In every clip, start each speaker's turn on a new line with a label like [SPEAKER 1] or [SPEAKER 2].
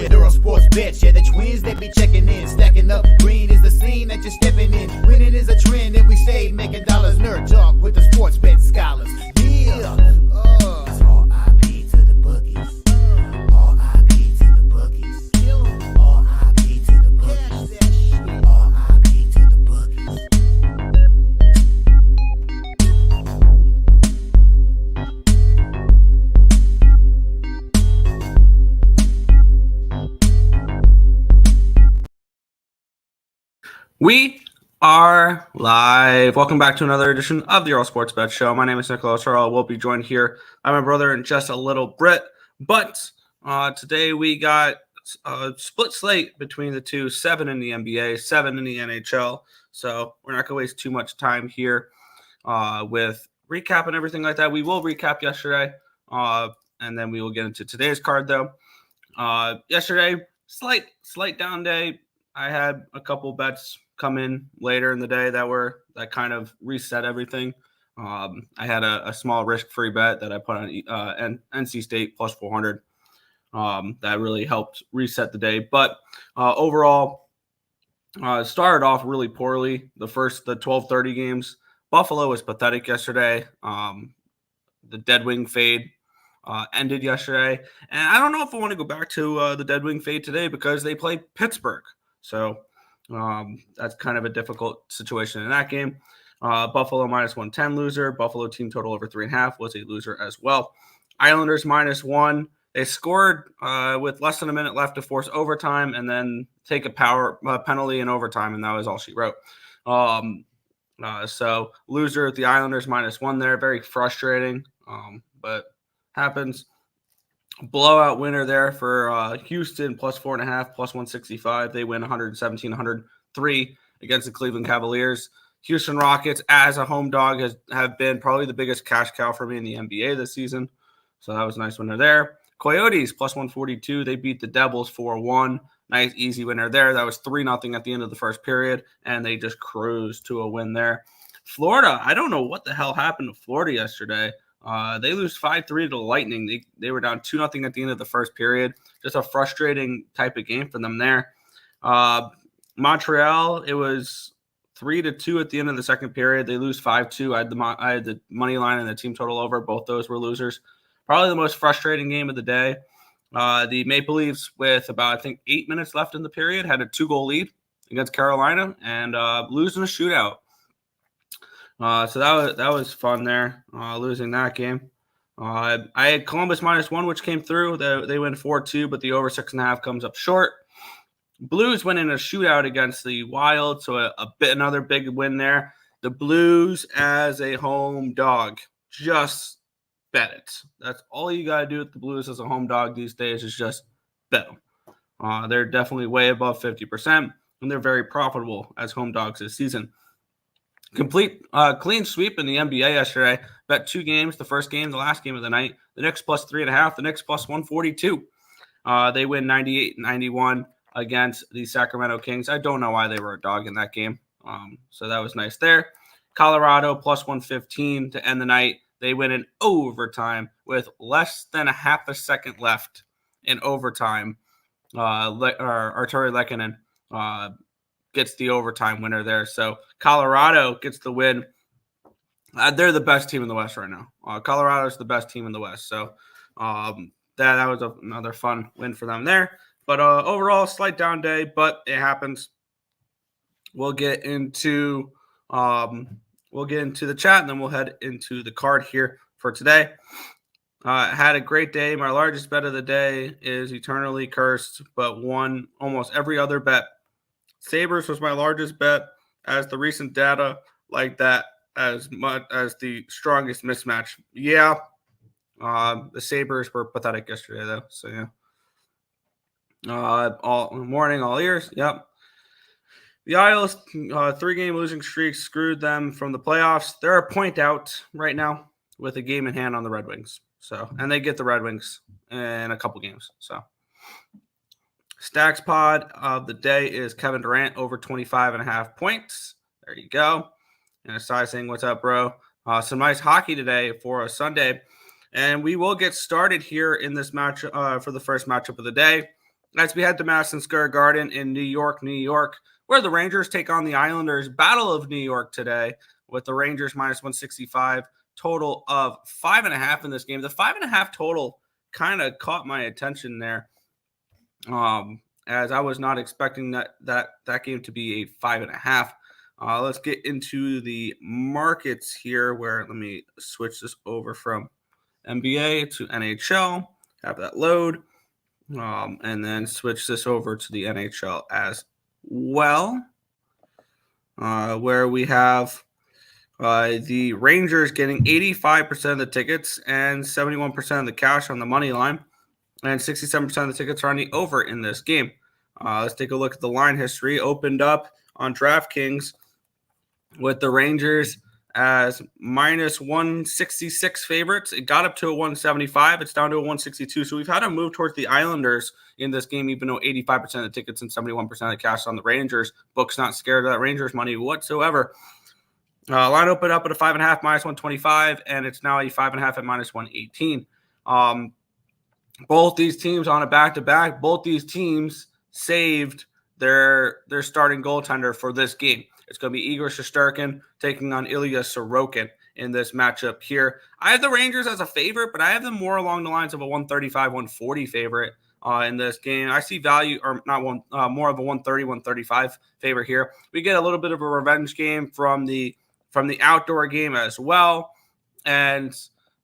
[SPEAKER 1] with Earle Sports Bets. Yeah, the twins, they be checking in. Stacking up, green is the scene that you're stepping in. Winning is a trend, and we stay making dollars. Nerd talk with the sports bet scholars. Yeah. It's R.I.P. to the bookies. R.I.P. to the bookies. R.I.P. to the bookies. R.I.P. to the bookies.
[SPEAKER 2] We are live. Welcome back to another edition of the Earle Sports Bet Show. My name is Nicholas Earle. We'll be joined here by my brother and just a little Brit. But today we got a split slate between the two, 7 in the NBA, 7 in the NHL. So we're not going to waste too much time here with recap and everything like that. We will recap yesterday, and then we will get into today's card, though. Yesterday, slight down day. I had a couple bets come in later in the day that kind of reset everything. I had a small risk-free bet that I put on NC State plus 400. That really helped reset the day. But overall, started off really poorly. The 12:30 games. Buffalo was pathetic yesterday. The dead wing fade ended yesterday. And I don't know if I want to go back to the dead wing fade today because they play Pittsburgh. So that's kind of a difficult situation in that game. Buffalo minus 110 loser. Buffalo team total over 3.5 was a loser as well. Islanders minus 1. They scored with less than a minute left to force overtime and then take a power penalty in overtime, and that was all she wrote. So loser at the Islanders minus 1 there. Very frustrating, but happens. Blowout winner there for Houston plus 4.5 plus 165. They win 117-103 against the Cleveland Cavaliers. Houston Rockets as a home dog have been probably the biggest cash cow for me in the NBA this season. So that was a nice winner there. Coyotes plus 142. They beat the Devils 4-1. Nice easy winner there. That was 3-0 at the end of the first period, and they just cruised to a win there. Florida, I don't know what the hell happened to Florida yesterday. They lose 5-3 to the Lightning. They were down 2-0 at the end of the first period. Just a frustrating type of game for them there. Montreal, it was 3-2 at the end of the second period. They lose 5-2. I had the money line and the team total over. Both those were losers. Probably the most frustrating game of the day. The Maple Leafs, with about, I think, 8 minutes left in the period, had a 2-goal lead against Carolina and losing a shootout. So that was fun there, losing that game. I had Columbus minus 1, which came through. They win 4-2, but the over 6.5 comes up short. Blues went in a shootout against the Wild, so another big win there. The Blues as a home dog, just bet it. That's all you got to do with the Blues as a home dog these days is just bet them. They're definitely way above 50%, and they're very profitable as home dogs this season. Complete clean sweep in the NBA yesterday. Bet 2 games, the first game, the last game of the night. The Knicks plus 3.5, the Knicks plus 142. They win 98-91 against the Sacramento Kings. I don't know why they were a dog in that game. So that was nice there. Colorado plus 115 to end the night. They win in overtime with less than a half a second left in overtime. Arturi Lehkonen gets the overtime winner there. So Colorado gets the win. They're the best team in the West right now. Colorado is the best team in the West. So that was another fun win for them there. But overall, slight down day, but it happens. We'll get into the chat, and then we'll head into the card here for today. Had a great day. My largest bet of the day is eternally cursed, but won almost every other bet. Sabres was my largest bet, as the recent data like that as much as the strongest mismatch. Yeah, the Sabres were pathetic yesterday, though. So, yeah. All morning, all ears. Yep. The Isles, 3-game losing streak screwed them from the playoffs. They're a point out right now with a game in hand on the Red Wings. So, and they get the Red Wings in a couple games. So, Stacks pod of the day is Kevin Durant over 25.5 points. There you go. And Asai saying, what's up, bro? Some nice hockey today for a Sunday. And we will get started here in this match for the first matchup of the day. As we head to Madison Square Garden in New York, where the Rangers take on the Islanders. Battle of New York today, with the Rangers minus 165, total of 5.5 in this game. The 5.5 total kind of caught my attention there, as I was not expecting that game to be a 5.5. Let's get into the markets here, where let me switch this over from NBA to NHL, have that load, and then switch this over to the NHL as well, where we have the Rangers getting 85% of the tickets and 71% of the cash on the money line, and 67% of the tickets are on the over in this game. Let's take a look at the line history. Opened up on DraftKings with the Rangers as minus 166 favorites. It got up to a 175. It's down to a 162. So we've had a move towards the Islanders in this game, even though 85% of the tickets and 71% of the cash on the Rangers. Book's not scared of that Rangers money whatsoever. Line opened up at a 5.5 minus 125, and it's now a 5.5 at minus 118. Both these teams on a back-to-back, both these teams saved their starting goaltender for this game. It's going to be Igor Shesterkin taking on Ilya Sorokin in this matchup here. I have the Rangers as a favorite, but I have them more along the lines of a 135, 140 favorite in this game. I see value, or not one, more of a 130, 135 favorite here. We get a little bit of a revenge game from the outdoor game as well, and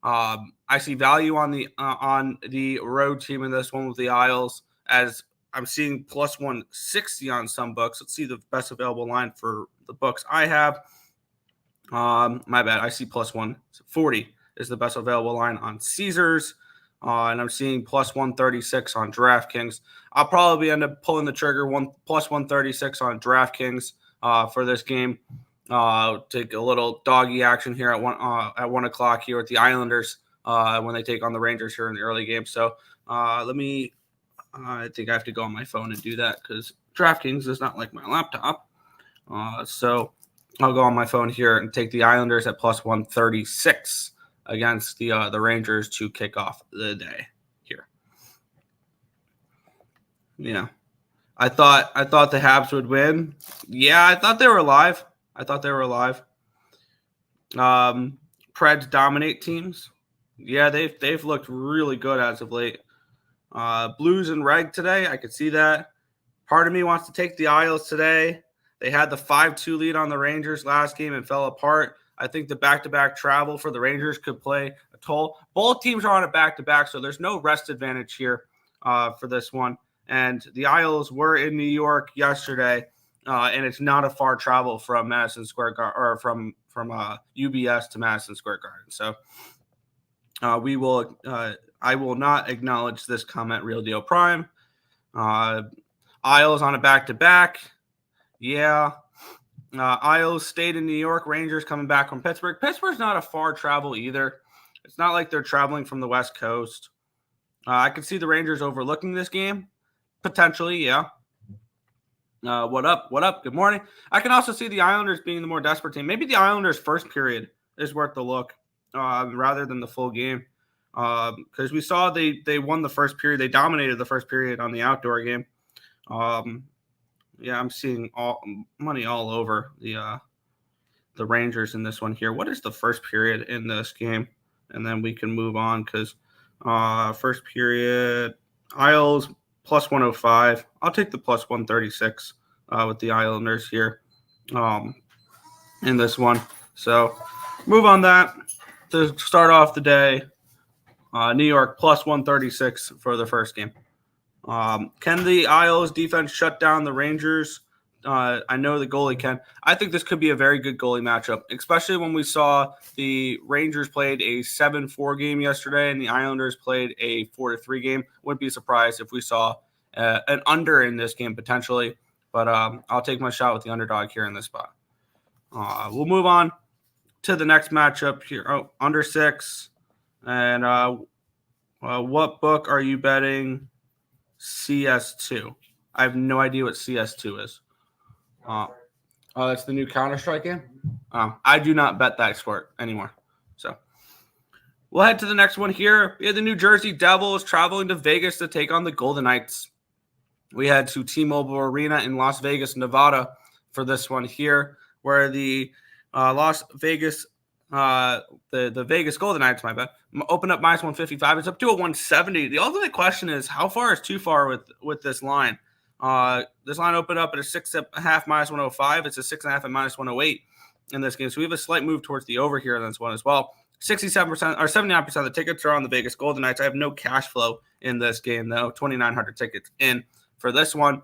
[SPEAKER 2] I see value on the road team in this one with the Isles, as I'm seeing plus 160 on some books. Let's see the best available line for the books I have. My bad. I see plus 140 is the best available line on Caesars. And I'm seeing plus 136 on DraftKings. I'll probably end up pulling the trigger plus 136 on DraftKings for this game. Take a little doggy action here at 1 o'clock here with the Islanders when they take on the Rangers here in the early game. So I think I have to go on my phone and do that because DraftKings is not like my laptop. So I'll go on my phone here and take the Islanders at plus 136 against the Rangers to kick off the day here. Yeah, I thought the Habs would win. Yeah, I thought they were alive. Preds dominate teams. Yeah, they've looked really good as of late. Blues and Reg today, I could see that. Part of me wants to take the Isles today. They had the 5-2 lead on the Rangers last game and fell apart. I think the back-to-back travel for the Rangers could play a toll. Both teams are on a back-to-back, so there's no rest advantage here for this one. And the Isles were in New York yesterday, and it's not a far travel from Madison Square Garden, or from UBS to Madison Square Garden. So I will not acknowledge this comment, Real Deal Prime. Isles on a back-to-back. Yeah. Isles stayed in New York. Rangers coming back from Pittsburgh. Pittsburgh's not a far travel either. It's not like they're traveling from the West Coast. I could see the Rangers overlooking this game. Potentially, yeah. What up? Good morning. I can also see the Islanders being the more desperate team. Maybe the Islanders' first period is worth the look rather than the full game. Because we saw they won the first period. They dominated the first period on the outdoor game. Yeah, I'm seeing money all over the Rangers in this one here. What is the first period in this game? And then we can move on because first period, Isles plus 105. I'll take the plus 136 with the Islanders here in this one. So move on that to start off the day. New York plus 136 for the first game. Can the Isles defense shut down the Rangers? I know the goalie can. I think this could be a very good goalie matchup, especially when we saw the Rangers played a 7-4 game yesterday and the Islanders played a 4-3 game. Wouldn't be surprised if we saw an under in this game potentially, but I'll take my shot with the underdog here in this spot. We'll move on to the next matchup here. Oh, under 6. And what book are you betting CS2? I have no idea what CS2 is. That's the new Counter-Strike game? I do not bet that sport anymore. So we'll head to the next one here. We have the New Jersey Devils traveling to Vegas to take on the Golden Knights. we head to T-Mobile Arena in Las Vegas, Nevada for this one here, where the Las Vegas, the Vegas Golden Knights, my bad, open up minus 155. It's up to a 170. The ultimate question is, how far is too far with this line? This line opened up at a 6.5 minus 105. It's a 6.5 at minus 108 in this game. So we have a slight move towards the over here in this one as well. 67% or 79% of the tickets are on the Vegas Golden Knights. I have no cash flow in this game, though. 2,900 tickets in for this one.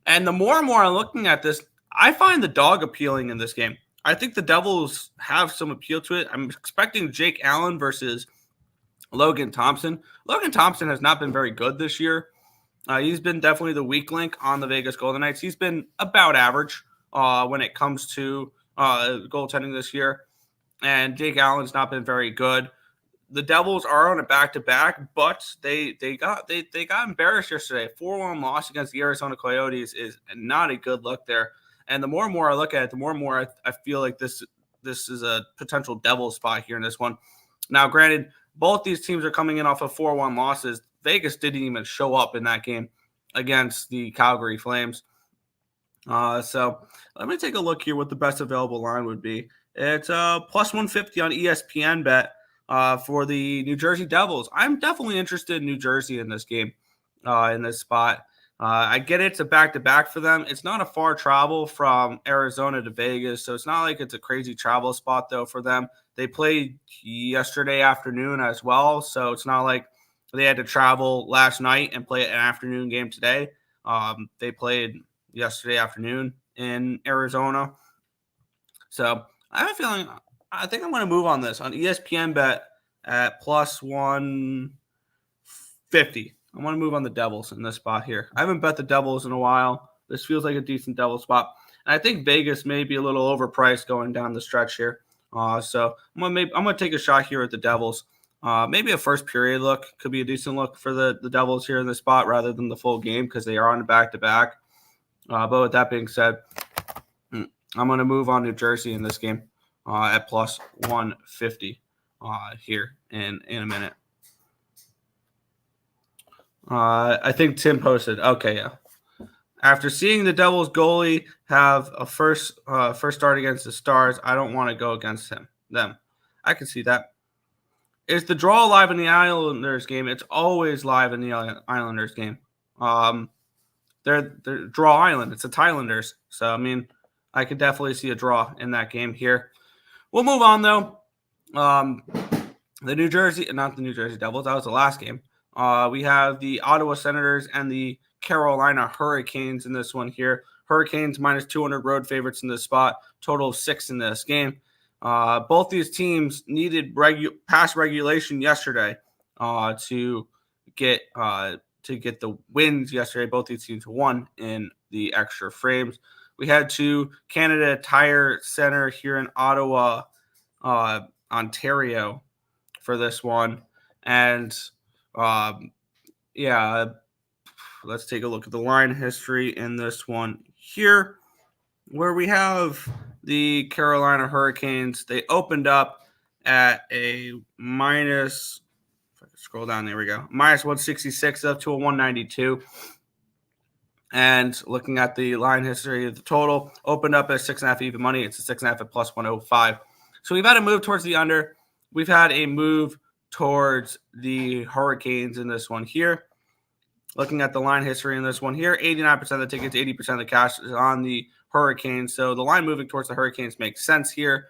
[SPEAKER 2] And the more and more I'm looking at this, I find the dog appealing in this game. I think the Devils have some appeal to it. I'm expecting Jake Allen versus Logan Thompson. Logan Thompson has not been very good this year. He's been definitely the weak link on the Vegas Golden Knights. He's been about average when it comes to goaltending this year. And Jake Allen's not been very good. The Devils are on a back-to-back, but they got embarrassed yesterday. 4-1 loss against the Arizona Coyotes is not a good look there. And the more and more I look at it, the more and more I feel like this is a potential Devil spot here in this one. Now, granted, both these teams are coming in off of 4-1 losses. Vegas didn't even show up in that game against the Calgary Flames. So let me take a look here what the best available line would be. It's plus 150 on ESPN bet for the New Jersey Devils. I'm definitely interested in New Jersey in this game, in this spot. I get it's a back-to-back for them. It's not a far travel from Arizona to Vegas, so it's not like it's a crazy travel spot, though, for them. They played yesterday afternoon as well, so it's not like they had to travel last night and play an afternoon game today. They played yesterday afternoon in Arizona. So I have a feeling I think I'm going to move on this on ESPN bet at plus 150. I want to move on the Devils in this spot here. I haven't bet the Devils in a while. This feels like a decent Devil spot. And I think Vegas may be a little overpriced going down the stretch here. So I'm gonna take a shot here at the Devils. Maybe a first period look could be a decent look for the Devils here in this spot rather than the full game because they are on a back-to-back. But with that being said, I'm going to move on New Jersey in this game at plus 150 here in a minute. I think Tim posted. Okay, yeah. After seeing the Devils goalie have a first start against the Stars, I don't want to go against them. I can see that. Is the draw live in the Islanders game? It's always live in the Islanders game. They're draw island. It's the Thailanders. So, I mean, I could definitely see a draw in that game here. We'll move on, though. Not the New Jersey Devils. That was the last game. We have the Ottawa Senators and the Carolina Hurricanes in this one here. Hurricanes minus 200 road favorites in this spot. Total of 6 in this game. Both these teams needed pass regulation yesterday to get the wins yesterday. Both these teams won in the extra frames. We head to Canada Tire Center here in Ottawa, Ontario for this one. And let's take a look at the line history in this one here, where we have the Carolina Hurricanes. They opened up at a minus, if I can scroll down, there we go, minus 166 up to a 192. And looking at the line history of the total, opened up at 6.5 even money. It's a 6.5 at plus 105. So we've had a move towards the under. We've had a move towards the Hurricanes in this one here. Looking at the line history in this one here, 89% of the tickets, 80% of the cash is on the Hurricanes. So the line moving towards the Hurricanes makes sense here.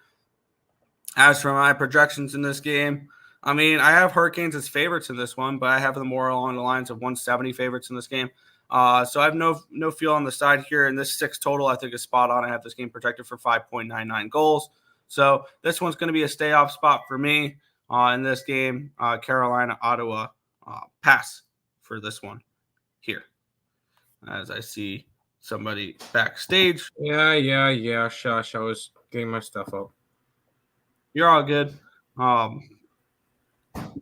[SPEAKER 2] As for my projections in this game, I mean, I have Hurricanes as favorites in this one, but I have them more along the lines of 170 favorites in this game. So I have no feel on the side here. And this 6 total, I think, is spot on. I have this game projected for 5.99 goals. So this one's going to be a stay-off spot for me in this game. Carolina, Ottawa, pass for this one here. As I see somebody backstage.
[SPEAKER 3] Yeah. Shush. I was getting my stuff up.
[SPEAKER 2] You're all good. Now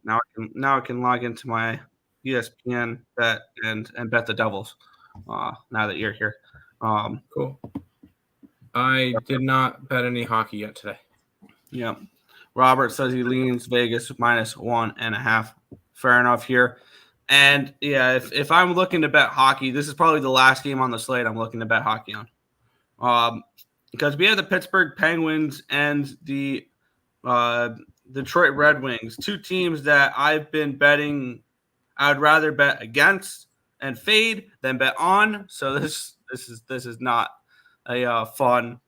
[SPEAKER 2] I can log into my ESPN bet and bet the Devils. Now that you're here.
[SPEAKER 3] Cool. I did not bet any hockey yet today.
[SPEAKER 2] Yep. Robert says he leans Vegas minus 1.5. Fair enough here. And yeah, if I'm looking to bet hockey, this is probably the last game on the slate I'm looking to bet hockey on. Because we have the Pittsburgh Penguins and the Detroit Red Wings, two teams that I've been betting. I'd rather bet against and fade than bet on. So this is not a fun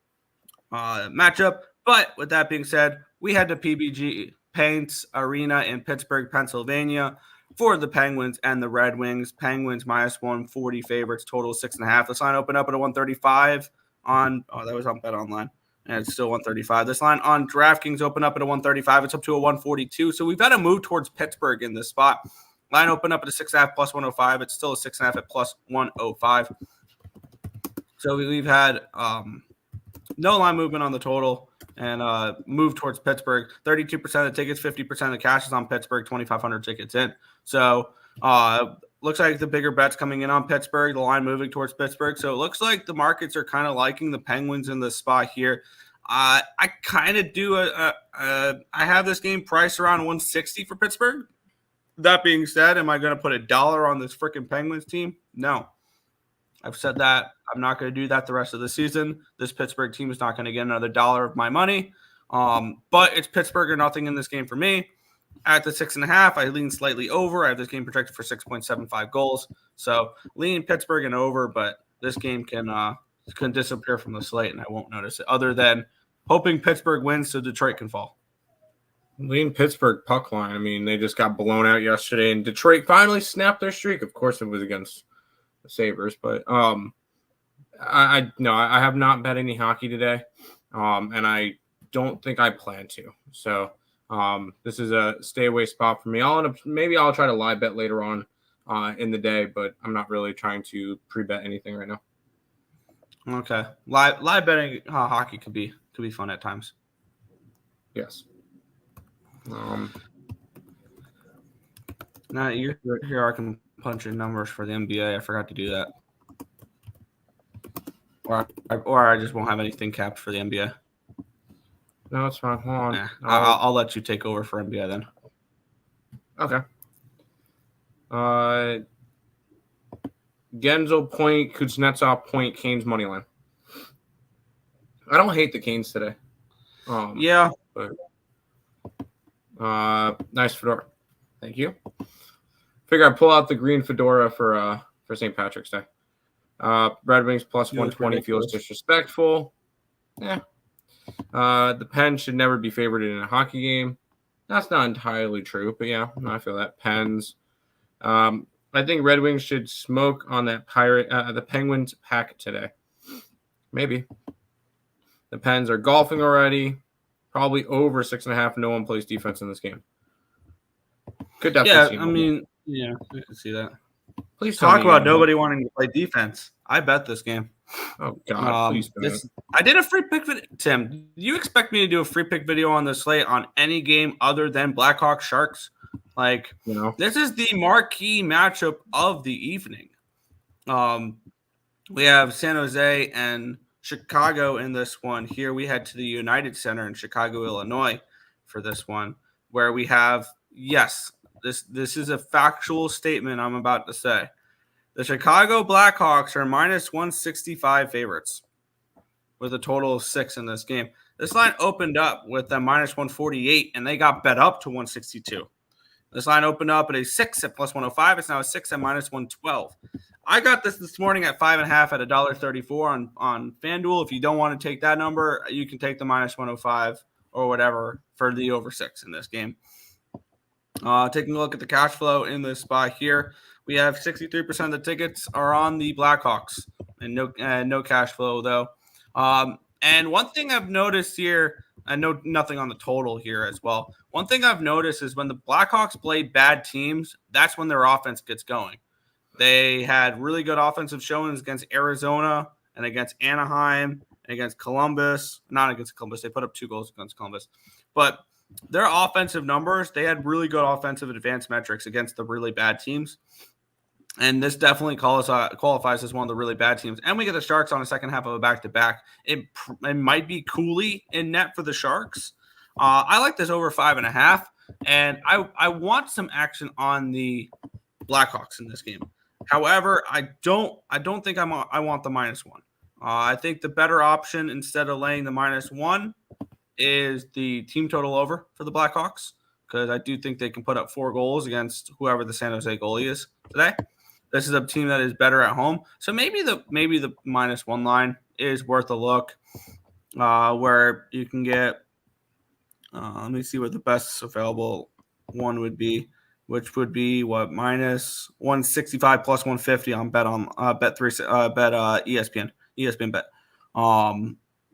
[SPEAKER 2] matchup. But with that being said, we had the PBG Paints Arena in Pittsburgh, Pennsylvania for the Penguins and the Red Wings. Penguins minus 140 favorites, total 6.5. This line opened up at a 135 on that was on Bet Online. And it's still 135. This line on DraftKings opened up at a 135. It's up to a 142. So we've got to move towards Pittsburgh in this spot. Line opened up at a 6.5 plus 105. It's still a 6.5 at plus 105. So we've had no line movement on the total and move towards Pittsburgh. 32% of the tickets, 50% of the cash is on Pittsburgh, 2,500 tickets in. So looks like the bigger bets coming in on Pittsburgh, the line moving towards Pittsburgh. So it looks like the markets are kind of liking the Penguins in this spot here. I kind of do I have this game priced around 160 for Pittsburgh. That being said, am I going to put $1 on this freaking Penguins team? No. I've said that. I'm not going to do that the rest of the season. This Pittsburgh team is not going to get another $1 of my money. But it's Pittsburgh or nothing in this game for me. At the 6.5, I lean slightly over. I have this game projected for 6.75 goals. So lean Pittsburgh and over, but this game can disappear from the slate and I won't notice it other than hoping Pittsburgh wins so Detroit can fall.
[SPEAKER 3] Lean Pittsburgh puck line. I mean, they just got blown out yesterday, and Detroit finally snapped their streak. Of course, it was against the Sabres, but I have not bet any hockey today, and I don't think I plan to. So this is a stay away spot for me. Maybe I'll try to live bet later on in the day, but I'm not really trying to pre-bet anything right now.
[SPEAKER 2] Okay, live betting hockey could be fun at times.
[SPEAKER 3] Yes.
[SPEAKER 2] Now here I can punch in numbers for the NBA. I forgot to do that, or I just won't have anything capped for the NBA.
[SPEAKER 3] No, it's fine. Hold on.
[SPEAKER 2] Nah, I'll let you take over for NBA then.
[SPEAKER 3] Okay. Genzel point, Kuznetsov point, Canes money line. I don't hate the Canes today.
[SPEAKER 2] Yeah.
[SPEAKER 3] But nice fedora. Thank you. Figure I'd pull out the green fedora for St. Patrick's Day. Red Wings plus 120 feels disrespectful. Yeah. The Pens should never be favored in a hockey game. That's not entirely true, but yeah, I feel that. Pens. I think Red Wings should smoke on that the Penguins pack today. Maybe. The Pens are golfing already. Probably over 6.5. No one plays defense in this game. Could definitely see.
[SPEAKER 2] I mean, yeah, I can see that.
[SPEAKER 3] Please
[SPEAKER 2] talk about nobody wanting to play defense. I bet this game.
[SPEAKER 3] Oh God! Please
[SPEAKER 2] I did a free pick video. Tim, do you expect me to do a free pick video on the slate on any game other than Blackhawks Sharks? Like, this is the marquee matchup of the evening. We have San Jose and Chicago in this one. Here we head to the United Center in Chicago, Illinois for this one, where we have, yes, this is a factual statement I'm about to say. The Chicago Blackhawks are minus 165 favorites with a total of 6 in this game. This line opened up with a minus 148, and they got bet up to 162. This line opened up at a 6 at plus 105. It's now a 6 at minus 112. I got this morning at 5.5 at $1.34 on FanDuel. If you don't want to take that number, you can take the minus 105 or whatever for the over 6 in this game. Taking a look at the cash flow in this spot here, we have 63% of the tickets are on the Blackhawks and no cash flow though. And one thing I've noticed here, I know nothing on the total here as well. One thing I've noticed is when the Blackhawks play bad teams, that's when their offense gets going. They had really good offensive showings against Arizona and against Anaheim and against Columbus. Not against Columbus. They put up 2 goals against Columbus. But their offensive numbers, they had really good offensive advanced metrics against the really bad teams. And this definitely qualifies as one of the really bad teams. And we get the Sharks on the second half of a back-to-back. It might be Cooley in net for the Sharks. I like this over 5.5. And I want some action on the Blackhawks in this game. However, I don't think I want the -1. I think the better option instead of laying the -1 is the team total over for the Blackhawks, because I do think they can put up 4 goals against whoever the San Jose goalie is today. This is a team that is better at home, so maybe the -1 line is worth a look, where you can get. Let me see what the best available one would be, which would be what, -165 plus 150 on ESPN bet.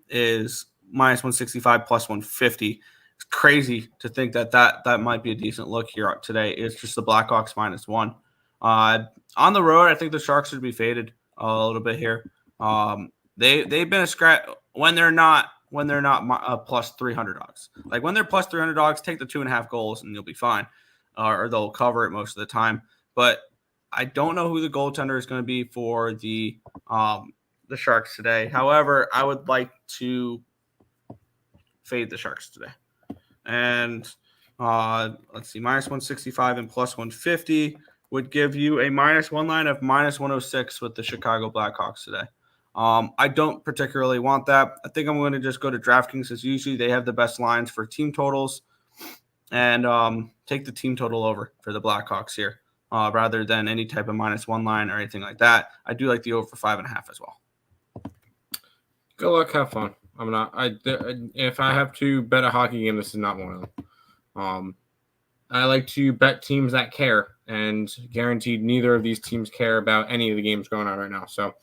[SPEAKER 2] Is -165 plus 150. It's crazy to think that might be a decent look here today. It's just the Blackhawks -1. On the road, I think the Sharks should be faded a little bit here. They've been a scratch when they're not plus 300 dogs. Like when they're plus 300 dogs, take the 2.5 goals and you'll be fine, or they'll cover it most of the time. But I don't know who the goaltender is going to be for the Sharks today. However, I would like to fade the Sharks today. And let's see, -165 and plus 150 would give you a -1 line of -106 with the Chicago Blackhawks today. I don't particularly want that. I think I'm going to just go to DraftKings, as usually they have the best lines for team totals, and take the team total over for the Blackhawks here, rather than any type of -1 line or anything like that. I do like the over for 5.5 as well.
[SPEAKER 3] Good luck, have fun. If I have to bet a hockey game, this is not one of them. I like to bet teams that care, and guaranteed neither of these teams care about any of the games going on right now. So,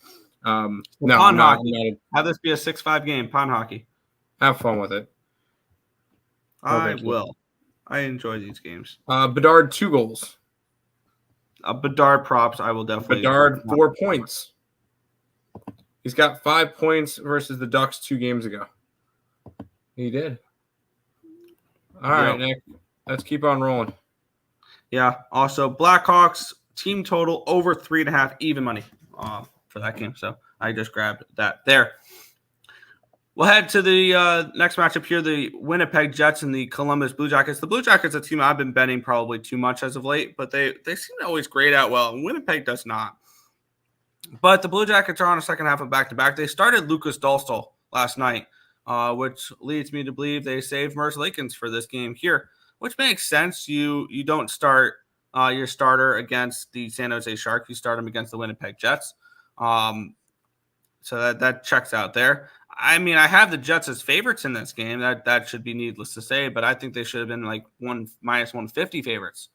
[SPEAKER 3] no,
[SPEAKER 2] pond hockey. Have this be a 6-5 game. Pond hockey.
[SPEAKER 3] Have fun with it.
[SPEAKER 2] I will. I enjoy these games.
[SPEAKER 3] Bedard 2 goals.
[SPEAKER 2] Bedard props. I will definitely.
[SPEAKER 3] Bedard 4 points. He's got 5 points versus the Ducks 2 games ago. He did. All right, Nick. Let's keep on rolling.
[SPEAKER 2] Yeah. Also, Blackhawks team total over 3.5 even money for that game. So I just grabbed that there. We'll head to the next matchup here, the Winnipeg Jets and the Columbus Blue Jackets. The Blue Jackets, a team I've been betting probably too much as of late, but they seem to always grade out well, and Winnipeg does not. But the Blue Jackets are on a second half of back-to-back. They started Lucas Dahlstall last night, which leads me to believe they saved Merce Lakins for this game here, which makes sense. You don't start your starter against the San Jose Sharks. You start him against the Winnipeg Jets. So that checks out there. I mean, I have the Jets as favorites in this game. That should be needless to say, but I think they should have been like -150 favorites.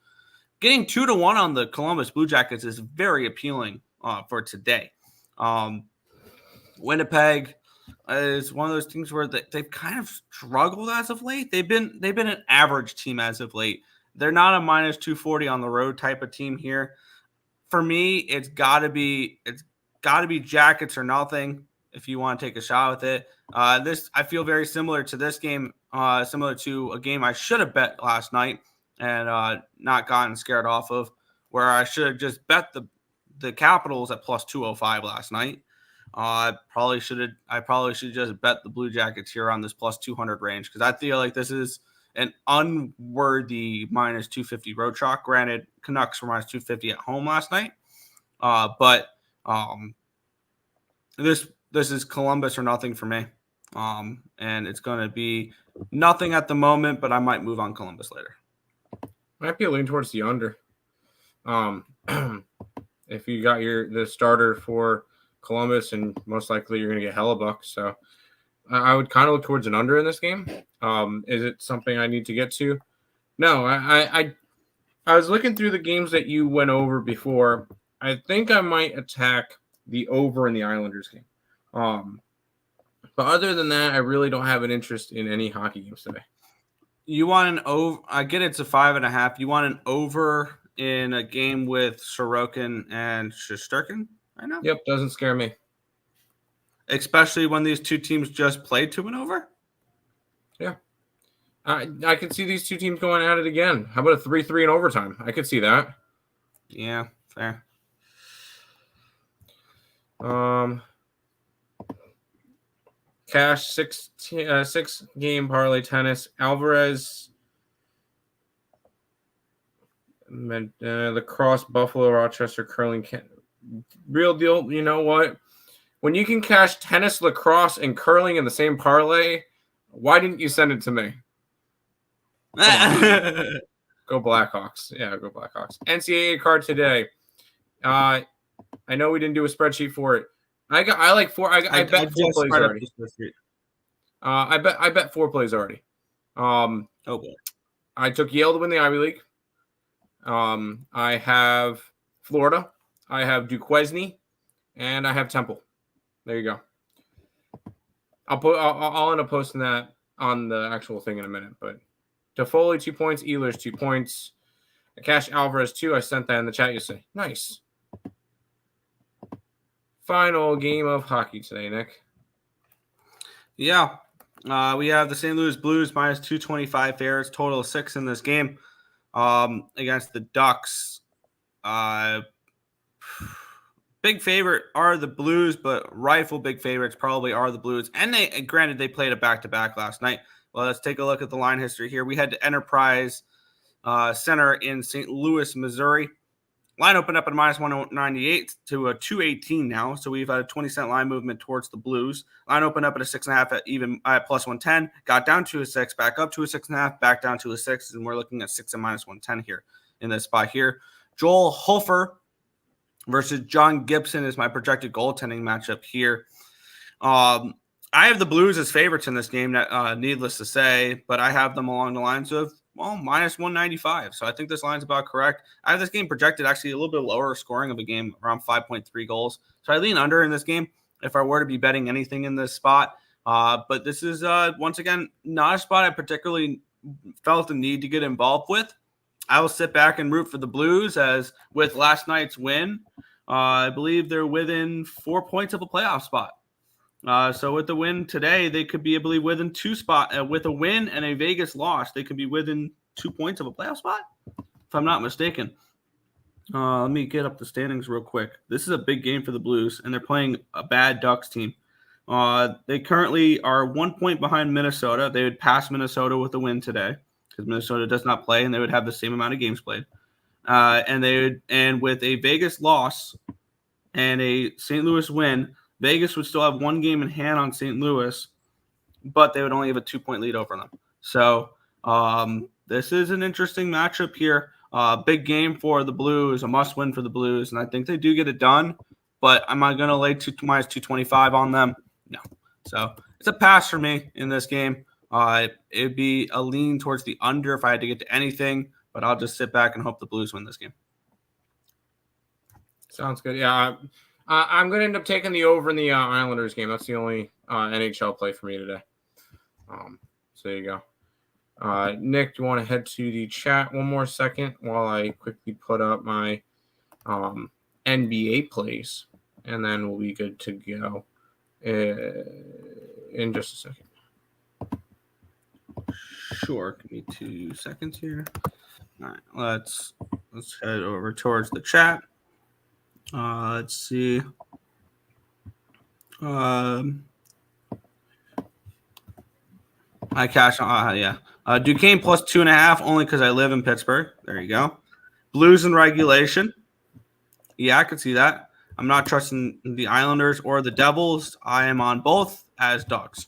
[SPEAKER 2] Getting 2-1 on the Columbus Blue Jackets is very appealing for today. Winnipeg is one of those teams where they've kind of struggled as of late. They've been an average team as of late. They're not a -240 on the road type of team here. For me, it's got to be Jackets or nothing if you want to take a shot with it. This I feel very similar to this game, similar to a game I should have bet last night and not gotten scared off of, where I should have just bet the Capitals at +205 last night. I probably should just bet the Blue Jackets here on this +200 range, because I feel like this is an unworthy -250 road chalk. Granted, Canucks were -250 at home last night, but this is Columbus or nothing for me, and it's going to be nothing at the moment, but I might move on Columbus later.
[SPEAKER 3] Might be a lean towards the under. If you got the starter for Columbus, and most likely you're going to get Hellebuck, so I would kind of look towards an under in this game. Is it something I need to get to? No, I was looking through the games that you went over before. I think I might attack the over in the Islanders game. But other than that, I really don't have an interest in any hockey games today.
[SPEAKER 2] You want an over? I get it's a 5.5. You want an over in a game with Sorokin and Shesterkin right now?
[SPEAKER 3] Yep, doesn't scare me.
[SPEAKER 2] Especially when these two teams just played to an over?
[SPEAKER 3] Yeah. I could see these two teams going at it again. How about a 3-3 in overtime? I could see that.
[SPEAKER 2] Yeah, fair.
[SPEAKER 3] Cash 6-game parlay tennis. Alvarez Lacrosse, Buffalo, Rochester, curling. Real deal. You know what? When you can cash tennis, lacrosse, and curling in the same parlay, why didn't you send it to me? Go Blackhawks. Yeah, go Blackhawks. NCAA card today. I know we didn't do a spreadsheet for it. I bet 4 plays already. I bet 4 plays already.
[SPEAKER 2] Oh boy.
[SPEAKER 3] I took Yale to win the Ivy League. I have Florida. I have Duquesne, and I have Temple. There you go. I'll end up posting that on the actual thing in a minute. But Toffoli 2 points, Ehlers 2 points, Cash Alvarez 2. I sent that in the chat. You say nice. Final game of hockey today, Nick.
[SPEAKER 2] Yeah. We have the St. Louis Blues minus 225 favorites, total of 6 in this game against the Ducks. Big favorite are the Blues, but rightful big favorites probably are the Blues. And granted, they played a back-to-back last night. Well, let's take a look at the line history here. We had the Enterprise Center in St. Louis, Missouri. Line opened up at minus 198 to a 218 now. So we've had a 20-cent line movement towards the Blues. Line opened up at a 6.5 at even at plus 110. Got down to a 6, back up to a 6.5, back down to a 6. And we're looking at 6 and minus 110 here in this spot here. Joel Hofer versus John Gibson is my projected goaltending matchup here. I have the Blues as favorites in this game, needless to say, but I have them along the lines of, minus 195. So I think this line's about correct. I have this game projected actually a little bit lower scoring of a game, around 5.3 goals. So I lean under in this game if I were to be betting anything in this spot. But this is, once again, not a spot I particularly felt the need to get involved with. I will sit back and root for the Blues, as with last night's win, I believe they're within 4 points of a playoff spot. So with the win today, they could be, I believe, within 2 spots. With a win and a Vegas loss, they could be within 2 points of a playoff spot, if I'm not mistaken. Let me get up the standings real quick. This is a big game for the Blues, and they're playing a bad Ducks team. They currently are 1 point behind Minnesota. They would pass Minnesota with a win today, because Minnesota does not play, and they would have the same amount of games played. And with a Vegas loss and a St. Louis win, Vegas would still have 1 game in hand on St. Louis, but they would only have a 2-point lead over them. So this is an interesting matchup here. Big game for the Blues, a must-win for the Blues, and I think they do get it done. But am I going to lay minus 225 on them? No. So it's a pass for me in this game. It'd be a lean towards the under if I had to get to anything, but I'll just sit back and hope the Blues win this game.
[SPEAKER 3] Sounds good. Yeah, I'm going to end up taking the over in the Islanders game. That's the only NHL play for me today. So there you go. Nick, do you want to head to the chat one more second while I quickly put up my NBA plays, and then we'll be good to go in just a second.
[SPEAKER 2] Sure. Give me 2 seconds here. All right, let's head over towards the chat. Let's see. I cash on. Yeah. Duquesne plus 2.5 only because I live in Pittsburgh. There you go. Blues in regulation. Yeah, I could see that. I'm not trusting the Islanders or the Devils. I am on both as dogs.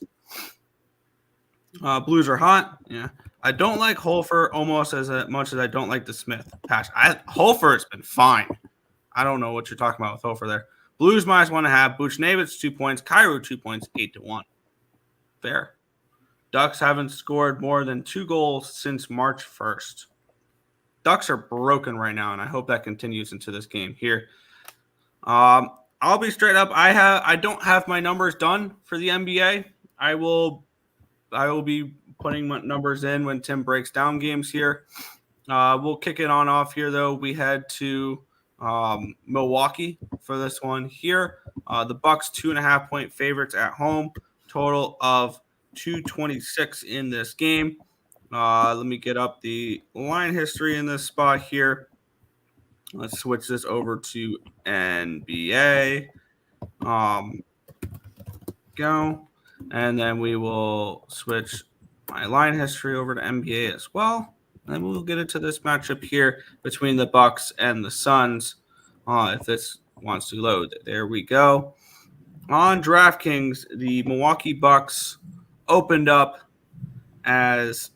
[SPEAKER 2] Blues are hot. Yeah. I don't like Hofer almost as much as I don't like the Smith patch. Hofer has been fine. I don't know what you're talking about with Hofer there. Blues minus 1.5. Buchnevich 2 points. Kyrou 2 points. 8-1. Fair. Ducks haven't scored more than 2 goals since March 1st. Ducks are broken right now, and I hope that continues into this game here. I'll be straight up. I don't have my numbers done for the NBA. I will be putting my numbers in when Tim breaks down games here. We'll kick it on off here, though. We head to Milwaukee for this one here. The Bucks 2.5-point favorites at home. Total of 226 in this game. Let me get up the line history in this spot here. Let's switch this over to NBA. Go. And then we will switch my line history over to NBA as well. And then we'll get into this matchup here between the Bucks and the Suns. If this wants to load, there we go. On DraftKings, the Milwaukee Bucks opened up as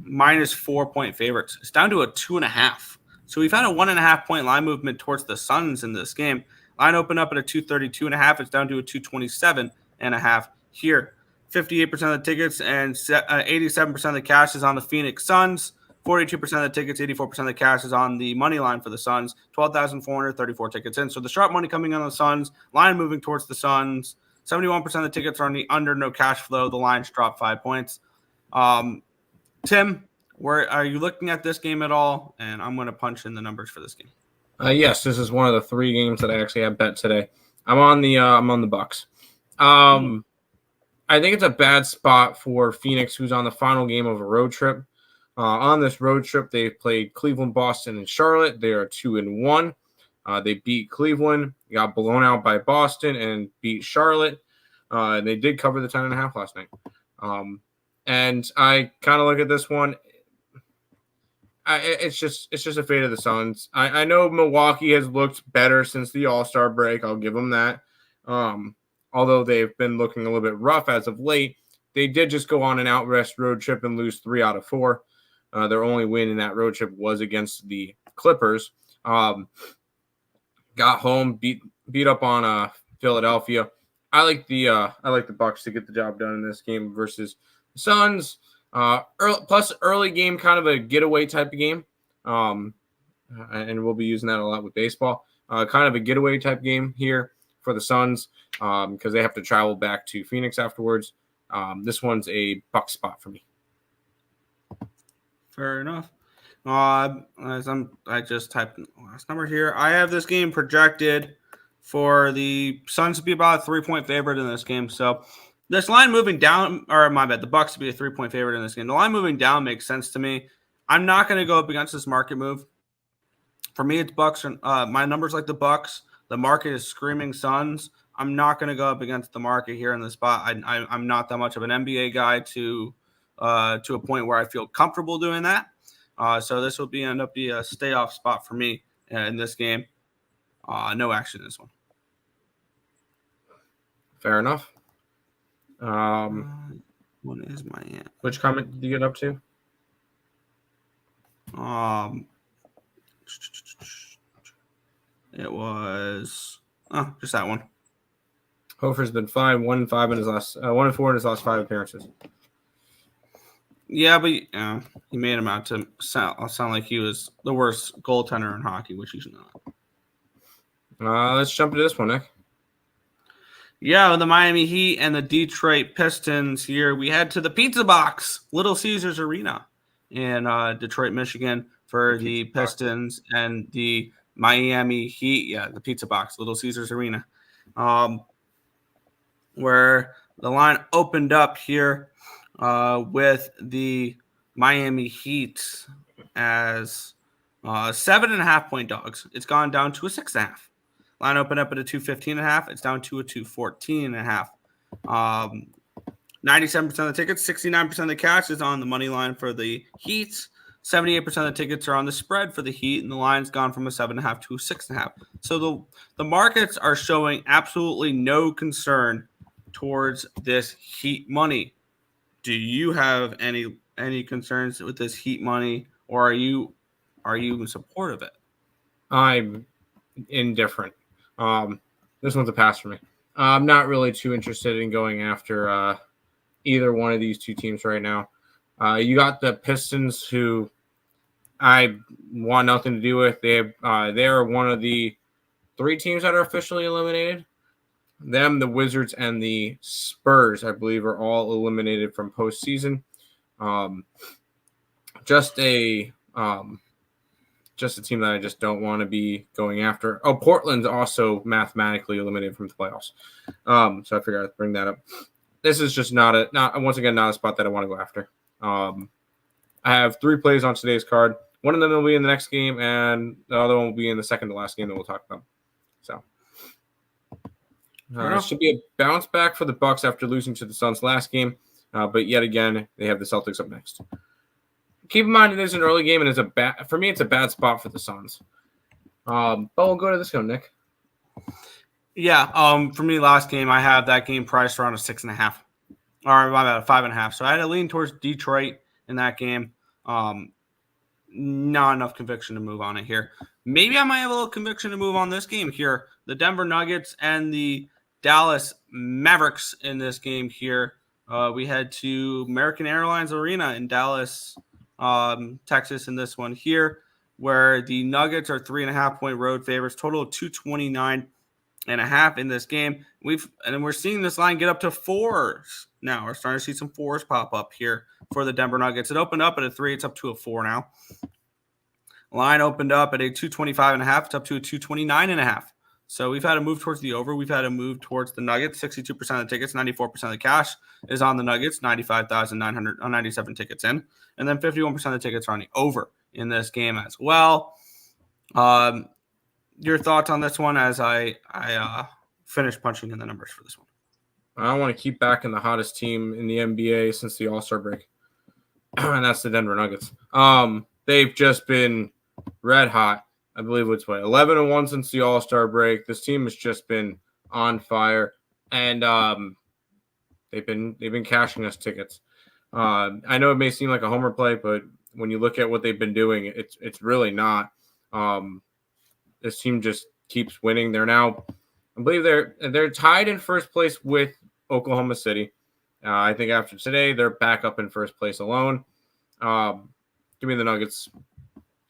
[SPEAKER 2] minus 4-point favorites. It's down to a 2.5. So we've had a 1.5 point line movement towards the Suns in this game. Line opened up at a 232.5. It's down to a 227.5 here. 58% of the tickets and 87% of the cash is on the Phoenix Suns. 42% of the tickets, 84% of the cash is on the money line for the Suns. 12,434 tickets in. So the sharp money coming on the Suns, line moving towards the Suns. 71% of the tickets are on the under, no cash flow. The line's dropped 5 points. Tim, where are you looking at this game at all? And I'm going to punch in the numbers for this game.
[SPEAKER 3] Yes, this is one of the 3 games that I actually have bet today. I'm on the Bucks. I think it's a bad spot for Phoenix, who's on the final game of a road trip. On this road trip, they've played Cleveland, Boston, and Charlotte. They are 2-1. They beat Cleveland, got blown out by Boston, and beat Charlotte. And they did cover the 10.5 last night. And I kind of look at this one. It's just a fate of the Suns. I know Milwaukee has looked better since the All-Star break. I'll give them that. Although they've been looking a little bit rough as of late, they did just go on an out-west road trip and lose 3 out of 4. Their only win in that road trip was against the Clippers. Got home, beat up on Philadelphia. I like the Bucks to get the job done in this game versus the Suns. Early game, kind of a getaway type of game. And we'll be using that a lot with baseball. Kind of a getaway type game here for the Suns because they have to travel back to Phoenix afterwards. This one's a Buck spot for me.
[SPEAKER 2] Fair enough. I just typed in the last number here. I have this game projected for the Suns to be about a 3-point favorite in this game. So this line moving down, or my bad, the Bucks to be a 3-point favorite in this game. The line moving down makes sense to me. I'm not going to go up against this market move. For me, it's Bucks. My numbers like the Bucks. The market is screaming Suns. I'm not going to go up against the market here in the spot. I'm not that much of an NBA guy to a point where I feel comfortable doing that. So this will end up being a stay off spot for me in this game. No action in this one.
[SPEAKER 3] Fair enough.
[SPEAKER 2] What is my aunt?
[SPEAKER 3] Which comment did you get up to?
[SPEAKER 2] It was just that one.
[SPEAKER 3] Hofer's been fine. 1-4 in his last 5 appearances.
[SPEAKER 2] Yeah, but he made him out to sound like he was the worst goaltender in hockey, which he's not.
[SPEAKER 3] Let's jump into this one, Nick.
[SPEAKER 2] Yeah, the Miami Heat and the Detroit Pistons here. We head to the Pizza Box, Little Caesars Arena in Detroit, Michigan for the Pistons and the Miami Heat. Yeah, the Pizza Box, Little Caesars Arena, where the line opened up here with the Miami Heat as 7.5 point dogs. It's gone down to a 6.5. Line opened up at a 215.5. It's down to a 214.5. 97% of the tickets, 69% of the cash is on the money line for the Heat. 78% of the tickets are on the spread for the Heat, and the line's gone from a 7.5 to a 6.5. So the markets are showing absolutely no concern towards this Heat money. Do you have any concerns with this Heat money, or are you in support of it?
[SPEAKER 3] I'm indifferent. This one's a pass for me. I'm not really too interested in going after either one of these two teams right now. You got the Pistons, who I want nothing to do with. They are one of the 3 teams that are officially eliminated. Them, the Wizards, and the Spurs, I believe, are all eliminated from postseason. Just a team that I just don't want to be going after. Oh, Portland's also mathematically eliminated from the playoffs. So I figured I'd bring that up. This is just not a spot that I want to go after. I have 3 plays on today's card. One of them will be in the next game, and the other one will be in the second to last game that we'll talk about. So it should be a bounce back for the Bucks after losing to the Suns last game. But yet again, they have the Celtics up next. keep in mind it is an early game and it's a bad spot for the Suns. But we'll go to this one, Nick.
[SPEAKER 2] Yeah. For me, last game I have that game priced around a 6.5, or about a 5.5. So I had to lean towards Detroit in that game. Not enough conviction to move on it here. Maybe I might have a little conviction to move on this game here. The Denver Nuggets and the Dallas Mavericks in this game here. We head to American Airlines Arena in Dallas, Texas in this one here, where the Nuggets are 3.5-point road favorites, total of 229.5 in this game. We're seeing this line get up to 4s now. We're starting to see some 4s pop up here for the Denver Nuggets. It opened up at a 3. It's up to a 4 now. Line opened up at a 225.5. It's up to a 229.5. So we've had a move towards the over. We've had a move towards the Nuggets. 62% of the tickets, 94% of the cash is on the Nuggets. 95,997 tickets in. And then 51% of the tickets are on the over in this game as well. Your thoughts on this one as I finish punching in the numbers for this one?
[SPEAKER 3] I want to keep back in the hottest team in the NBA since the All-Star break, and that's the Denver Nuggets. They've just been red hot. I believe it's 11-1 since the All-Star break. This team has just been on fire, and they've been cashing us tickets. I know it may seem like a homer play, but when you look at what they've been doing, it's really not. This team just keeps winning. They're now, I believe they're tied in first place with Oklahoma City. I think after today, they're back up in first place alone. Give me the Nuggets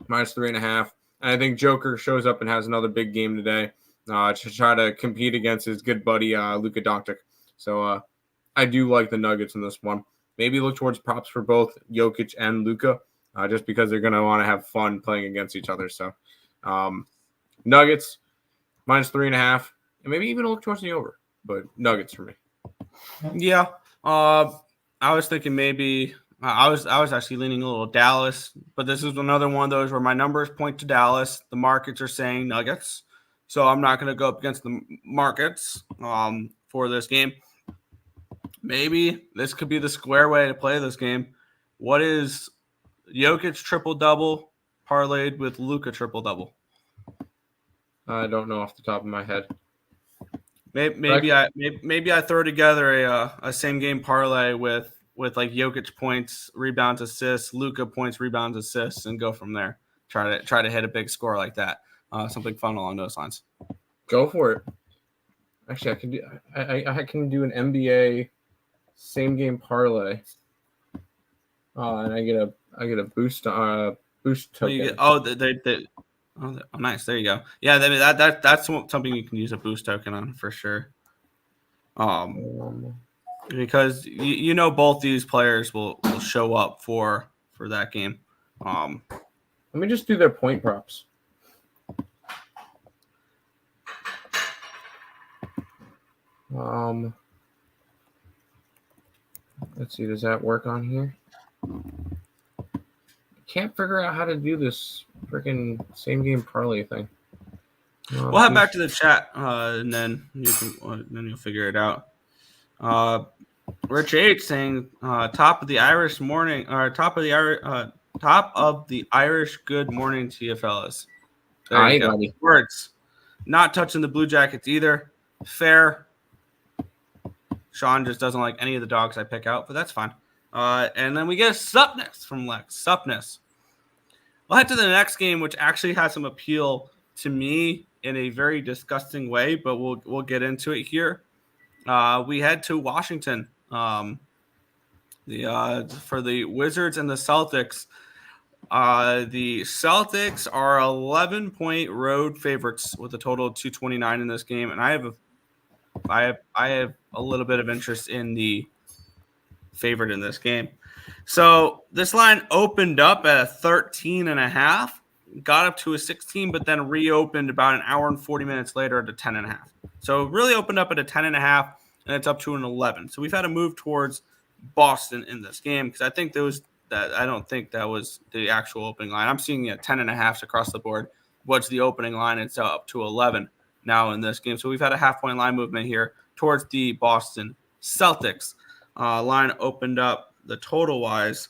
[SPEAKER 3] minus 3.5. And I think Joker shows up and has another big game today to try to compete against his good buddy Luka Doncic. So I do like the Nuggets in this one. Maybe look towards props for both Jokic and Luka, just because they're going to want to have fun playing against each other. So Nuggets minus 3.5, and maybe even look towards the over, but Nuggets for me.
[SPEAKER 2] Yeah, I was thinking maybe I was actually leaning a little Dallas, but this is another one of those where my numbers point to Dallas. The markets are saying Nuggets, so I'm not going to go up against the markets for this game. Maybe this could be the square way to play this game. What is Jokic triple-double parlayed with Luka triple-double?
[SPEAKER 3] I don't know off the top of my head.
[SPEAKER 2] Maybe I throw together a same game parlay with like Jokic points, rebounds, assists, Luka points, rebounds, assists, and go from there. Try to hit a big score like that. Something fun along those lines.
[SPEAKER 3] Go for it. Actually, I can do an NBA same game parlay. And I get a boost token.
[SPEAKER 2] Oh, nice. There you go. Yeah, that's something you can use a boost token on for sure. Because you know both these players will show up for that game.
[SPEAKER 3] Let me just do their point props. Let's see. Does that work on here? Can't figure out how to do this freaking same game parlay thing.
[SPEAKER 2] We'll head back to the chat, and then you'll figure it out. Rich H saying top of the Irish good morning to you fellas. There you go.
[SPEAKER 3] Buddy.
[SPEAKER 2] Words. Not touching the Blue Jackets either. Fair. Sean just doesn't like any of the dogs I pick out, but that's fine. And then we get Supness from Lex. Supness. We'll head to the next game, which actually has some appeal to me in a very disgusting way, but we'll get into it here. We head to Washington for the Wizards and the Celtics. The Celtics are 11-point road favorites with a total of 229 in this game, and I have a little bit of interest in the favorite in this game. So this line opened up at a 13.5, got up to a 16, but then reopened about an hour and 40 minutes later at a 10.5. So it really opened up at a 10.5, and it's up to an 11. So we've had a move towards Boston in this game because I don't think that was the actual opening line. I'm seeing 10.5s across the board. What's the opening line? It's up to 11 now in this game. So we've had a half-point line movement here towards the Boston Celtics. Line opened up the total-wise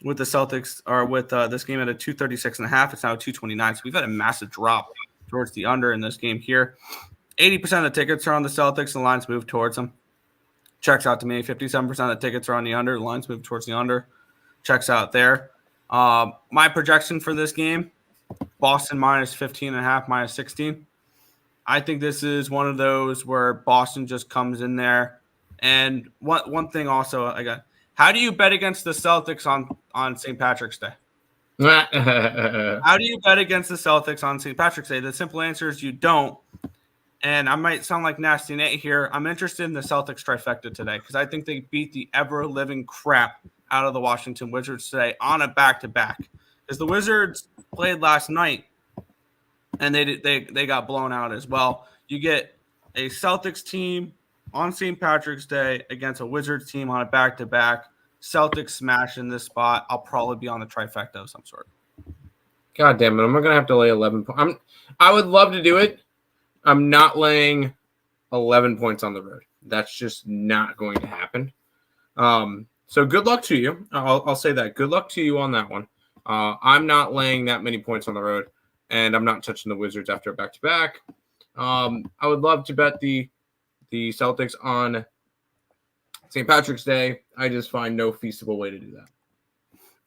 [SPEAKER 2] with the Celtics or with this game at a 236.5. It's now 229. So we've had a massive drop towards the under in this game here. 80% of the tickets are on the Celtics, and the lines move towards them. Checks out to me. 57% of the tickets are on the under. The lines move towards the under. Checks out there. My projection for this game, Boston minus 15.5, minus 16. I think this is one of those where Boston just comes in there. And one thing also, I got. How do you bet against the Celtics on St. Patrick's Day? How do you bet against the Celtics on St. Patrick's Day? The simple answer is you don't. And I might sound like Nasty Nate here. I'm interested in the Celtics trifecta today because I think they beat the ever-living crap out of the Washington Wizards today on a back-to-back. Because the Wizards played last night, and they got blown out as well. You get a Celtics team on St. Patrick's Day against a Wizards team on a back-to-back. Celtics smash in this spot. I'll probably be on the trifecta of some sort.
[SPEAKER 3] God damn it. I'm going to have to lay 11 points. I would love to do it. I'm not laying 11 points on the road. That's just not going to happen. So good luck to you. I'll say that. Good luck to you on that one. I'm not laying that many points on the road, and I'm not touching the Wizards after a back-to-back. I would love to bet the Celtics on St. Patrick's Day. I just find no feasible way to do that.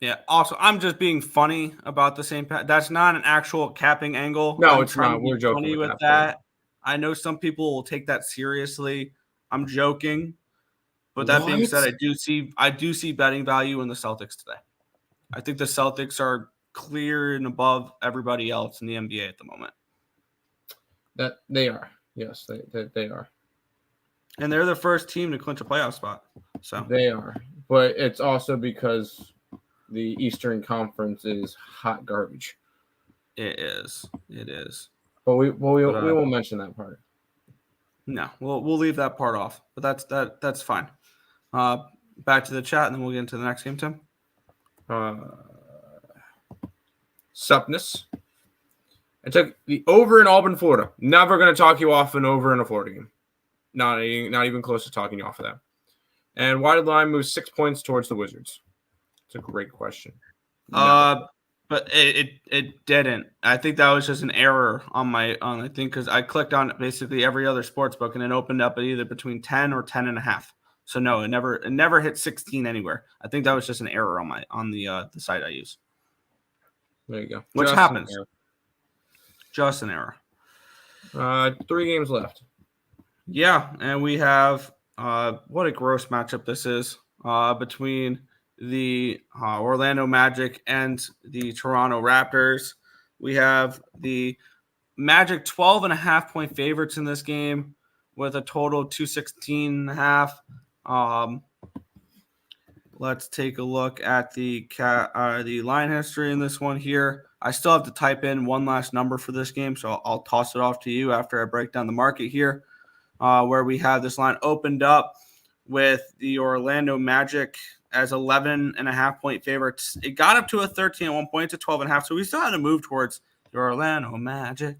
[SPEAKER 2] Yeah. Also, I'm just being funny about the St. Pat. That's not an actual capping angle.
[SPEAKER 3] No, it's not. We're joking
[SPEAKER 2] funny with that. I know some people will take that seriously. I'm joking, but that being said, I do see betting value in the Celtics today. I think the Celtics are clear and above everybody else in the NBA at the moment.
[SPEAKER 3] That they are. Yes, they are.
[SPEAKER 2] And they're the first team to clinch a playoff spot. So
[SPEAKER 3] they are. But it's also because the Eastern Conference is hot garbage.
[SPEAKER 2] It is.
[SPEAKER 3] But we won't mention that part.
[SPEAKER 2] No, we'll leave that part off. But that's fine. Back to the chat, and then we'll get into the next game, Tim.
[SPEAKER 3] Supness. I took the over in Auburn, Florida. Never going to talk you off an over in a Florida game. Not even close to talking you off of that. And why did the line move 6 points towards the Wizards? It's a great question.
[SPEAKER 2] No. But it didn't. I think that was just an error on I think because I clicked on basically every other sports book and it opened up at either between 10 or 10.5. So no, it never hit 16 anywhere. I think that was just an error on the site I use.
[SPEAKER 3] There you go.
[SPEAKER 2] Which happens. Just an error.
[SPEAKER 3] 3 games left.
[SPEAKER 2] Yeah, and we have what a gross matchup this is between the Orlando Magic and the Toronto Raptors. We have the Magic 12.5-point favorites in this game with a total 216.5. Let's take a look at the line history in this one here. I still have to type in one last number for this game, so I'll toss it off to you after I break down the market here, where we have this line opened up with the Orlando Magic as 11.5-point favorites. It got up to a 13 at one point to 12.5, so we still had to move towards the Orlando Magic.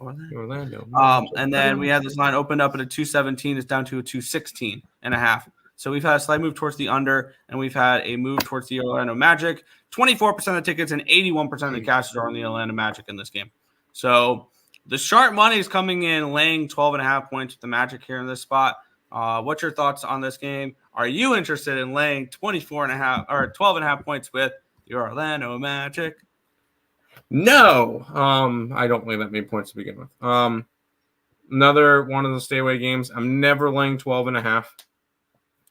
[SPEAKER 3] Orlando.
[SPEAKER 2] And then we had this line opened up at a 217. It's down to a 216.5. So we've had a slight move towards the under, and we've had a move towards the Orlando Magic. 24% of the tickets and 81% of the cashes are on the Orlando Magic in this game. So the sharp money is coming in, laying 12.5 points with the Magic here in this spot. What's your thoughts on this game? Are you interested in laying 24.5 or 12.5 points with the Orlando Magic?
[SPEAKER 3] No, I don't lay that many points to begin with. Another one of the stay away games. I'm never laying 12.5.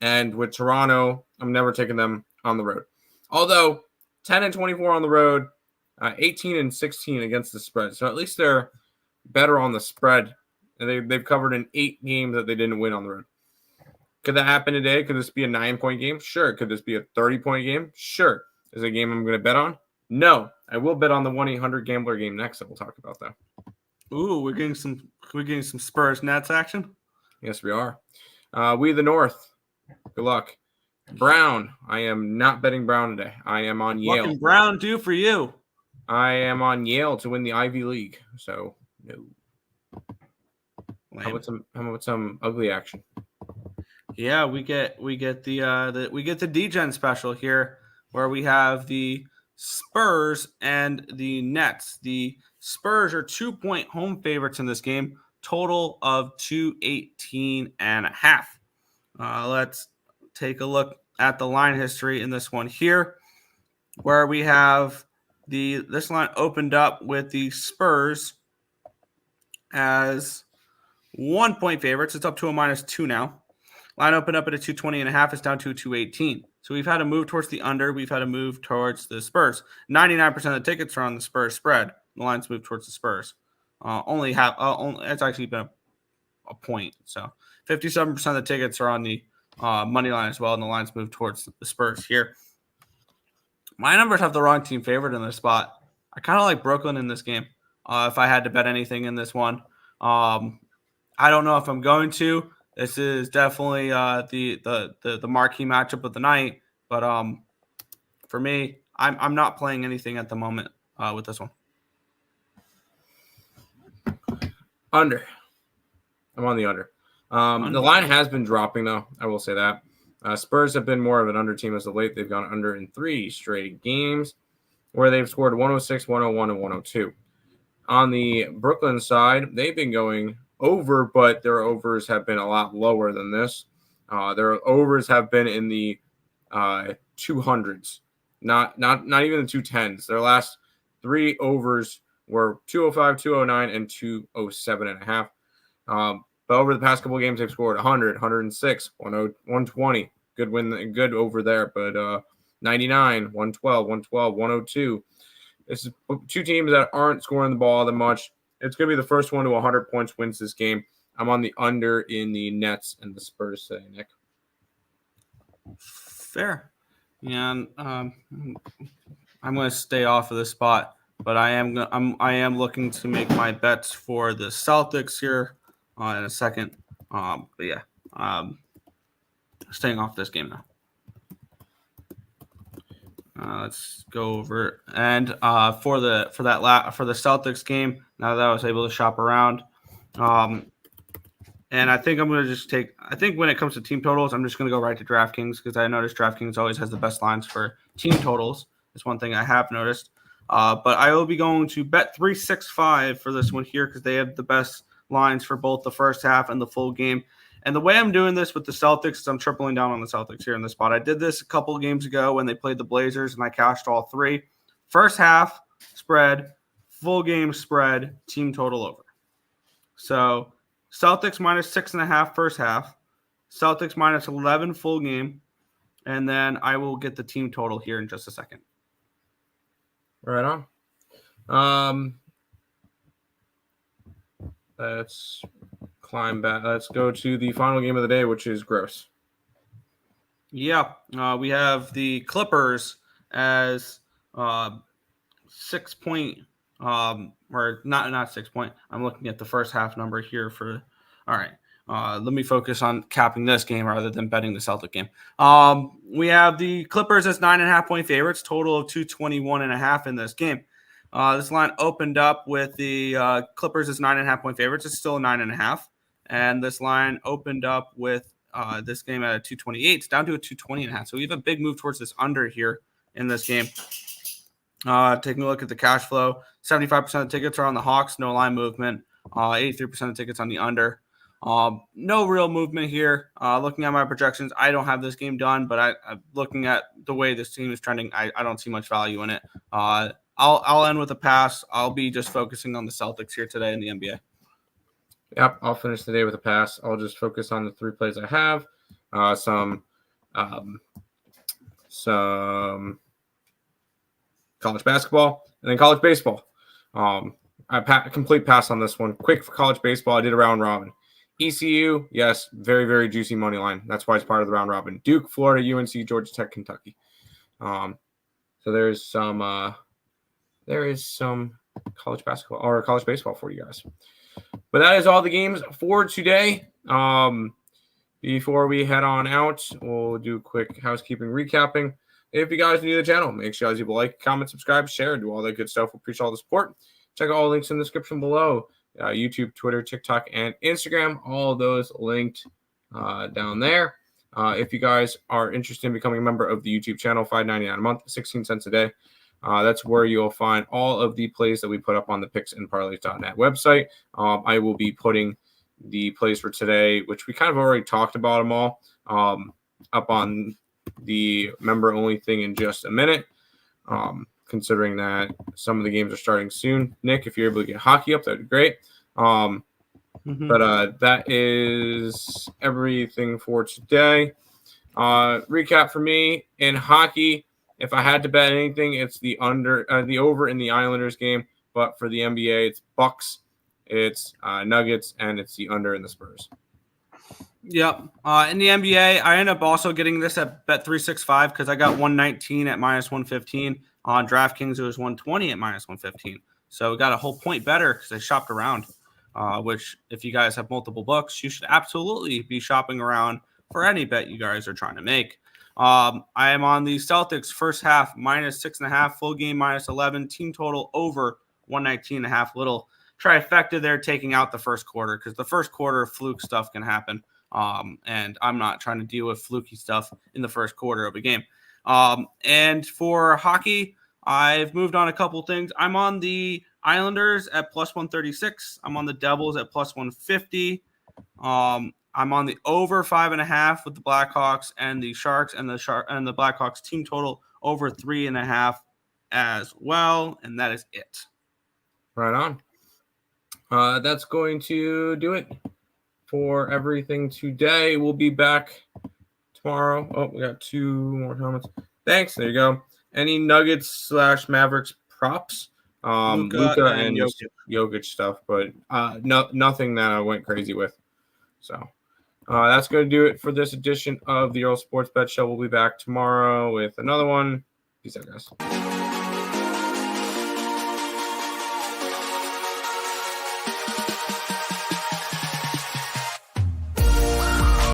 [SPEAKER 3] And with Toronto, I'm never taking them on the road. Although 10 and 24 on the road, 18 and 16 against the spread. So at least they're better on the spread. And they've covered in 8 games that they didn't win on the road. Could that happen today? Could this be a 9-point game? Sure. Could this be a 30-point game? Sure. Is it a game I'm going to bet on? No. I will bet on the 1-800-GAMBLER game next that we'll talk about that.
[SPEAKER 2] Ooh, we're getting some Spurs Nets action?
[SPEAKER 3] Yes, we are. We the North. Good luck. Brown. I am not betting Brown today. I am on Yale.
[SPEAKER 2] What can Brown do for you?
[SPEAKER 3] I am on Yale to win the Ivy League. So no. How about some ugly action?
[SPEAKER 2] Yeah, we get the DGen special here where we have the Spurs and the Nets. The Spurs are 2-point home favorites in this game, total of 218.5. Let's take a look at the line history in this one here, where we have this line opened up with the Spurs as 1-point favorites. It's up to a -2 now. Line opened up at a 220.5. It's down to a 218. So we've had a move towards the under. We've had a move towards the Spurs. 99% of the tickets are on the Spurs spread. The line's moved towards the Spurs. It's actually been a point. So 57% of the tickets are on the money line as well, and the line's moved towards the Spurs here. My numbers have the wrong team favored in this spot. I kind of like Brooklyn in this game. If I had to bet anything in this one, I don't know if I'm going to. This is definitely the marquee matchup of the night, but for me, I'm not playing anything at the moment with this one.
[SPEAKER 3] Under. I'm on the under. The line has been dropping, though. I will say that. Spurs have been more of an under team as of late. They've gone under in 3 straight games where they've scored 106, 101, and 102. On the Brooklyn side, they've been going over, but their overs have been a lot lower than this. Their overs have been in the 200s, not even the 210s. Their last 3 overs were 205, 209, and 207.5. But over the past couple of games, they've scored 100, 106, 120. Good over there. But 99, 112, 112, 102. This is 2 teams that aren't scoring the ball that much. It's going to be the first one to 100 points wins this game. I'm on the under in the Nets and the Spurs today, Nick.
[SPEAKER 2] Fair. And I'm going to stay off of this spot, but I am looking to make my bets for the Celtics here in a second. But yeah, staying off this game now. Let's go over and for the Celtics game. Now that I was able to shop around, and I think I'm going to just take. I think when it comes to team totals, I'm just going to go right to DraftKings because I noticed DraftKings always has the best lines for team totals. That's one thing I have noticed. But I will be going to Bet365 for this one here because they have the best lines for both the first half and the full game. And the way I'm doing this with the Celtics is I'm tripling down on the Celtics here in this spot. I did this a couple of games ago when they played the Blazers, and I cashed all 3. First half spread, full game spread, team total over. So Celtics -6.5 first half, Celtics -11 full game, and then I will get the team total here in just a second.
[SPEAKER 3] Right on. Let's climb back. Let's go to the final game of the day, which is gross.
[SPEAKER 2] Yeah, we have the Clippers as 6 point, or not 6 point. I'm looking at the first half number here for. All right, let me focus on capping this game rather than betting the Celtic game. We have the Clippers as 9.5 point favorites, total of 221.5 in this game. This line opened up with the Clippers as 9.5 point favorites. It's still a 9.5. And this line opened up with this game at a 228. It's down to a 220.5. So we have a big move towards this under here in this game. Taking a look at the cash flow, 75% of the tickets are on the Hawks, no line movement. 83% of tickets on the under. No real movement here. Looking at my projections, I don't have this game done, but I'm looking at the way this team is trending. I don't see much value in it. I'll end with a pass. I'll be just focusing on the Celtics here today in the NBA.
[SPEAKER 3] Yep, I'll finish the day with a pass. I'll just focus on the 3 plays I have. Some college basketball and then college baseball. Complete pass on this one. Quick for college baseball. I did a round robin. ECU, yes, very, very juicy money line. That's why it's part of the round robin. Duke, Florida, UNC, Georgia Tech, Kentucky. So there is some college basketball or college baseball for you guys. But that is all the games for today. Before we head on out, we'll do a quick housekeeping recapping. If you guys are new to the channel, make sure you like, comment, subscribe, share, do all that good stuff. We appreciate all the support. Check out all the links in the description below. YouTube, Twitter, TikTok, and Instagram. All of those linked down there. If you guys are interested in becoming a member of the YouTube channel, $5.99 a month, 16 cents a day. That's where you'll find all of the plays that we put up on the picksandparleys.net website. I will be putting the plays for today, which we kind of already talked about them all, up on the member-only thing in just a minute, considering that some of the games are starting soon. Nick, if you're able to get hockey up, that would be great. But that is everything for today. Recap for me in hockey. If I had to bet anything, it's the over in the Islanders game. But for the NBA, it's Bucks, it's Nuggets, and it's the under in the Spurs.
[SPEAKER 2] Yep. In the NBA, I end up also getting this at Bet365 because I got 119 at -115. On DraftKings, it was 120 at -115. So we got a whole point better because I shopped around, which if you guys have multiple books, you should absolutely be shopping around for any bet you guys are trying to make. I am on the Celtics first half -6.5, full game -11, team total over 119.5. Little trifecta there, taking out the first quarter because the first quarter fluke stuff can happen. And I'm not trying to deal with fluky stuff in the first quarter of a game. And for hockey, I've moved on a couple things. I'm on the Islanders at +136. I'm on the Devils at +150. I'm on the over 5.5 with the Blackhawks and the Sharks and the Blackhawks team total over 3.5 as well. And that is it.
[SPEAKER 3] Right on. That's going to do it for everything today. We'll be back tomorrow. Oh, we got 2 more comments. Thanks. There you go. Any Nuggets/Mavericks props? Luka and Jokic stuff, but nothing that I went crazy with. So that's going to do it for this edition of the Earle Sports Bet Show. We'll be back tomorrow with another one. Peace out, guys.